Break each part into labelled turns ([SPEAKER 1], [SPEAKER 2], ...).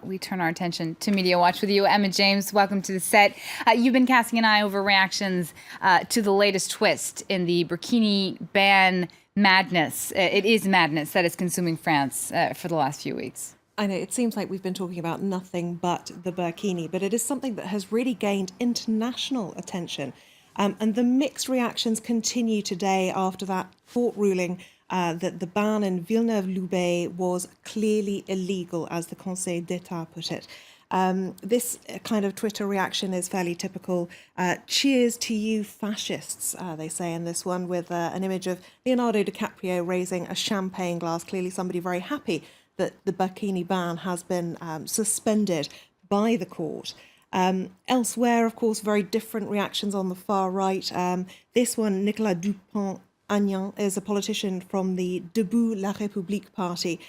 [SPEAKER 1] we turn our attention to Media Watch with you. Emma James, welcome to the set. You've been casting an eye over reactions to the latest twist in the burkini ban madness. It is madness that is consuming France for the last few weeks.
[SPEAKER 2] I know, it seems like we've been talking about nothing but the burkini, but it is something that has really gained international attention. And the mixed reactions continue today after that court ruling that the ban in Villeneuve-Loubet was clearly illegal, as the Conseil d'État put it. This kind of Twitter reaction is fairly typical. Cheers to you fascists, they say in this one, with an image of Leonardo DiCaprio raising a champagne glass, clearly somebody very happy that the burkini ban has been suspended by the court. Elsewhere, of course, very different reactions on the far right. This one, Nicolas Dupont-Aignan, is a politician from the Debout la République party,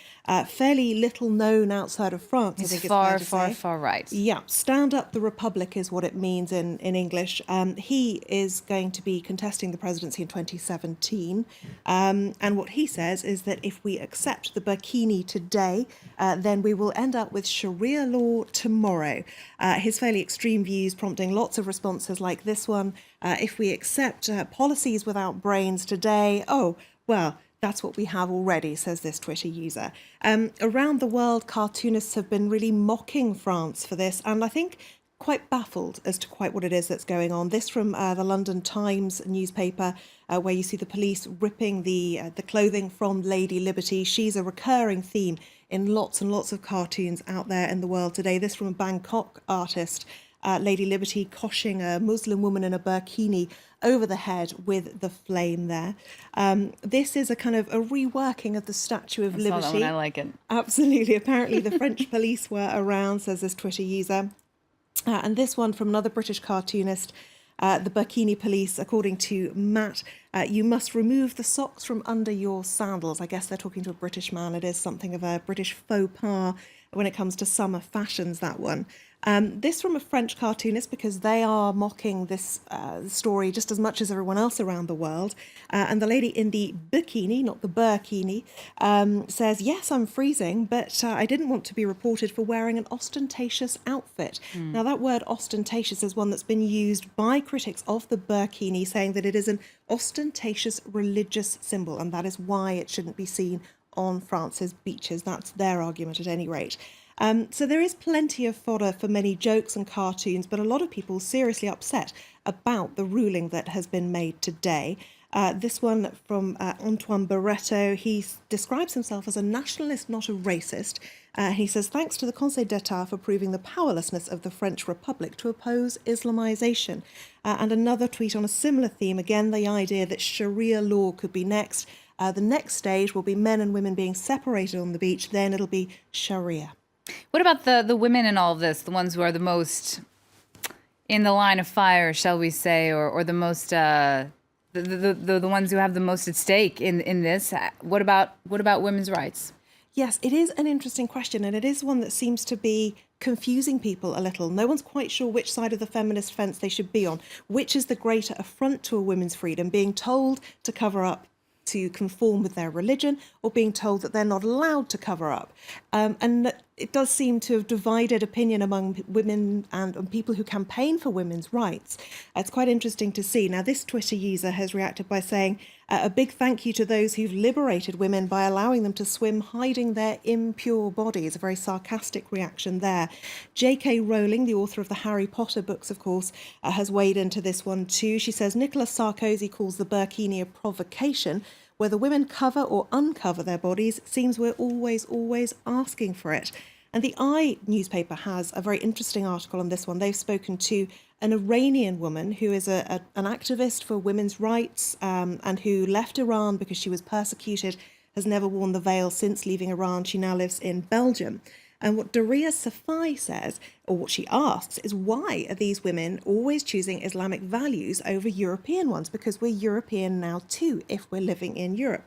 [SPEAKER 2] fairly little known outside of France.
[SPEAKER 1] He's
[SPEAKER 2] I think it's
[SPEAKER 1] far right.
[SPEAKER 2] Yeah, Stand Up the Republic is what it means in English. He is going to be contesting the presidency in 2017. And what he says is that if we accept the burkini today, then we will end up with Sharia law tomorrow. His fairly extreme views prompting lots of responses like this one. If we accept policies without brains today, oh, well, that's what we have already, says this Twitter user. Around the world, cartoonists have been really mocking France for this, and I think quite baffled as to quite what it is that's going on. This from the London Times newspaper, where you see the police ripping the clothing from Lady Liberty. She's a recurring theme in lots and lots of cartoons out there in the world today. This from a Bangkok artist, Lady Liberty coshing a Muslim woman in a burkini over the head with the flame there. This is a kind of a reworking of the Statue of Liberty.
[SPEAKER 1] Saw that one, I like it.
[SPEAKER 2] Absolutely. Apparently the French police were around, says this Twitter user. And this one from another British cartoonist, the burkini police, according to Matt, you must remove the socks from under your sandals. I guess they're talking to a British man. It is something of a British faux pas when it comes to summer fashions, that one. This from a French cartoonist, because they are mocking this story just as much as everyone else around the world. And the lady in the bikini, not the burkini, says, yes, I'm freezing, but I didn't want to be reported for wearing an ostentatious outfit. Now, that word ostentatious is one that's been used by critics of the burkini, saying that it is an ostentatious religious symbol, and that is why it shouldn't be seen on France's beaches. That's their argument at any rate. So there is plenty of fodder for many jokes and cartoons, but a lot of people seriously upset about the ruling that has been made today. This one from Antoine Barreto. He describes himself as a nationalist, not a racist. He says, thanks to the Conseil d'État for proving the powerlessness of the French Republic to oppose Islamization. And another tweet on a similar theme, again, the idea that Sharia law could be next. The next stage will be men and women being separated on the beach, then it'll be Sharia.
[SPEAKER 1] What about the women in all of this, the ones who are the most in the line of fire, shall we say, or the most the ones who have the most at stake in this? What about women's rights?
[SPEAKER 2] Yes, it is an interesting question, and it is one that seems to be confusing people a little. No one's quite sure which side of the feminist fence they should be on. Which is the greater affront to a women's freedom, being told to cover up to conform with their religion, or being told that they're not allowed to cover up. And it does seem to have divided opinion among women and people who campaign for women's rights. It's quite interesting to see. Now, this Twitter user has reacted by saying, a big thank you to those who've liberated women by allowing them to swim hiding their impure bodies. A very sarcastic reaction there. J.K. Rowling, the author of the Harry Potter books, of course, has weighed into this one too. She says, Nicolas Sarkozy calls the burkini a provocation. Whether women cover or uncover their bodies, it seems we're always asking for it. And the I newspaper has a very interesting article on this one. They've spoken to an Iranian woman who is an activist for women's rights and who left Iran because she was persecuted, has never worn the veil since leaving Iran. She now lives in Belgium. And what Daria Safai says, or what she asks, is why are these women always choosing Islamic values over European ones? Because we're European now too, if we're living in Europe.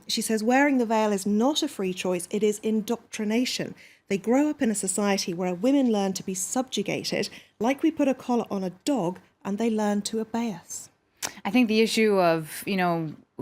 [SPEAKER 2] She says wearing the veil is not a free choice, it is indoctrination. They grow up in a society where women learn to be subjugated, like we put a collar on a dog, and they learn to obey us.
[SPEAKER 1] I think the issue of,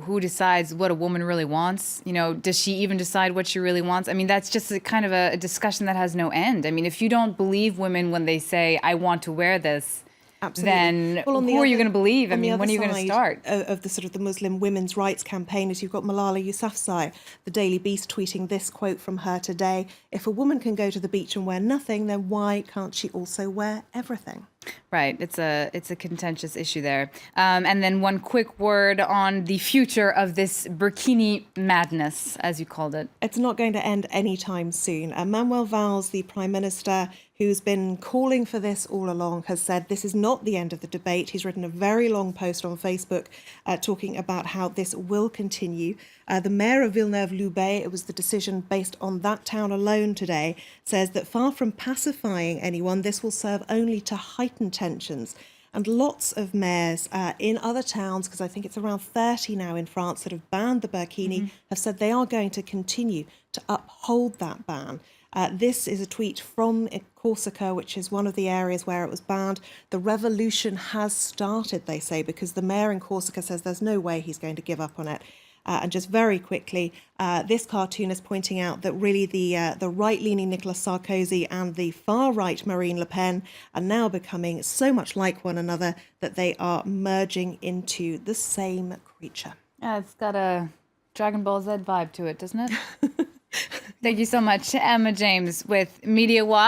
[SPEAKER 1] who decides what a woman really wants? You know, does she even decide what she really wants? I mean, that's just a kind of a discussion that has no end. I mean, if you don't believe women when they say, I want to wear this,
[SPEAKER 2] Absolutely.
[SPEAKER 1] then
[SPEAKER 2] Well,
[SPEAKER 1] who are you going to believe? I
[SPEAKER 2] on the
[SPEAKER 1] mean, when
[SPEAKER 2] other
[SPEAKER 1] are you going to
[SPEAKER 2] side
[SPEAKER 1] start?
[SPEAKER 2] of the sort of the Muslim women's rights campaigners, you've got Malala Yousafzai, the Daily Beast, tweeting this quote from her today: "If a woman can go to the beach and wear nothing, then why can't she also wear everything?"
[SPEAKER 1] Right. It's a contentious issue there. And then one quick word on the future of this burkini madness, as you called it.
[SPEAKER 2] It's not going to end anytime soon. Manuel Valls, the Prime Minister, who's been calling for this all along, has said this is not the end of the debate. He's written a very long post on Facebook talking about how this will continue. The mayor of Villeneuve-Loubet, it was the decision based on that town alone today, says that far from pacifying anyone, this will serve only to heighten tensions. And lots of mayors in other towns, because I think it's around 30 now in France that have banned the burkini, have said they are going to continue to uphold that ban. This is a tweet from Corsica, which is one of the areas where it was banned. The revolution has started, they say, because the mayor in Corsica says there's no way he's going to give up on it. And just very quickly, this cartoon is pointing out that really the right-leaning Nicolas Sarkozy and the far-right Marine Le Pen are now becoming so much like one another that they are merging into the same creature.
[SPEAKER 1] Yeah, it's got a Dragon Ball Z vibe to it, doesn't it? Thank you so much, Emma James with MediaWatch.